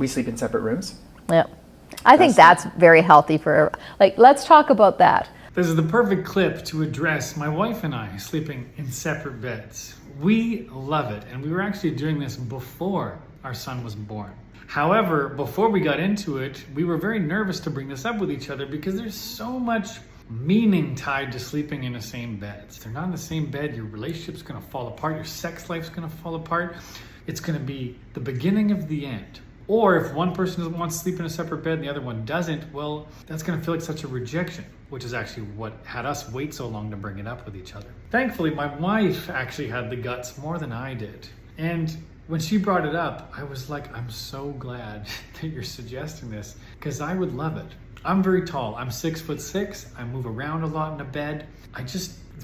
We sleep in separate rooms. Yeah. I think that's very healthy for, like, let's talk about that. This is the perfect clip to address my wife and I sleeping in separate beds. We love it, and we were actually doing this before our son was born. However, before we got into it, we were very nervous to bring this up with each other because there's so much meaning tied to sleeping in the same bed. If they're not in the same bed, your relationship's gonna fall apart, your sex life's gonna fall apart. It's gonna be the beginning of the end. Or if one person wants to sleep in a separate bed and the other one doesn't, well, that's gonna feel like such a rejection, which is actually what had us wait so long to bring it up with each other. Thankfully, my wife actually had the guts more than I did. And when she brought it up, I was like, I'm so glad that you're suggesting this, because I would love it. I'm very tall. I'm 6'6". I move around a lot in a bed.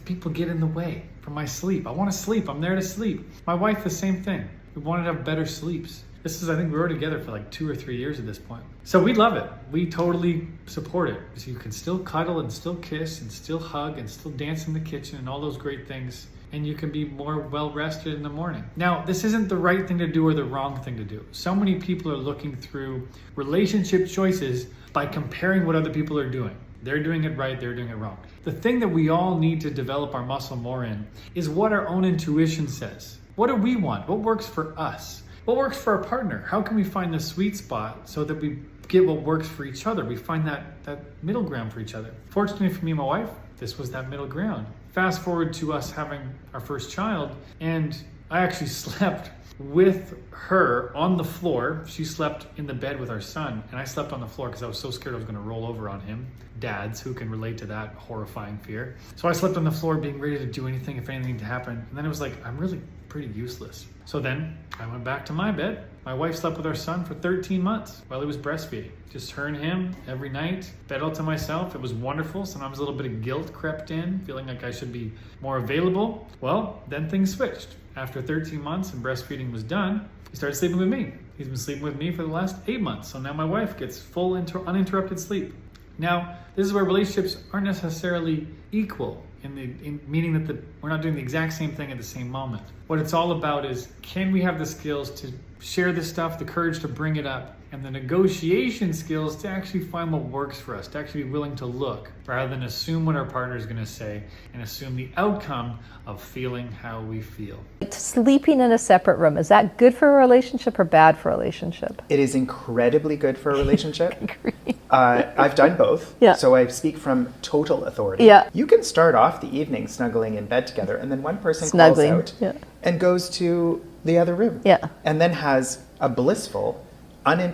People get in the way from my sleep. I want to sleep. I'm there to sleep. My wife, the same thing. We wanted to have better sleeps. I think we were together for like 2 or 3 years at this point. So we love it. We totally support it. So you can still cuddle and still kiss and still hug and still dance in the kitchen and all those great things. And you can be more well-rested in the morning. Now, this isn't the right thing to do or the wrong thing to do. So many people are looking through relationship choices by comparing what other people are doing. They're doing it right, they're doing it wrong. The thing that we all need to develop our muscle more in is what our own intuition says. What do we want? What works for us? What works for our partner? How can we find the sweet spot so that we get what works for each other? We find that middle ground for each other. Fortunately for me and my wife, this was that middle ground. Fast forward to us having our first child, and I actually slept with her on the floor. She slept in the bed with our son, and I slept on the floor because I was so scared I was going to roll over on him. Dads who can relate to that horrifying fear. So I slept on the floor being ready to do anything if anything to happen. And then it was like, I'm really pretty useless. So then I went back to my bed. My wife slept with our son for 13 months while he was breastfeeding. Just her and him every night, bed all to myself. It was wonderful. Sometimes a little bit of guilt crept in, feeling like I should be more available. Well, then things switched. After 13 months and breastfeeding was done, he started sleeping with me. He's been sleeping with me for the last 8 months. So now my wife gets full uninterrupted sleep. Now, this is where relationships aren't necessarily equal, meaning that we're not doing the exact same thing at the same moment. What it's all about is, can we have the skills to share this stuff, the courage to bring it up, and the negotiation skills to actually find what works for us, to actually be willing to look, rather than assume what our partner is going to say and assume the outcome of feeling how we feel. Sleeping in a separate room, is that good for a relationship or bad for a relationship? It is incredibly good for a relationship. I've done both, so I speak from total authority. Yeah. You can start off the evening snuggling in bed together, and then one person Snuggling, calls out and goes to the other room, and then has a blissful, uninterrupted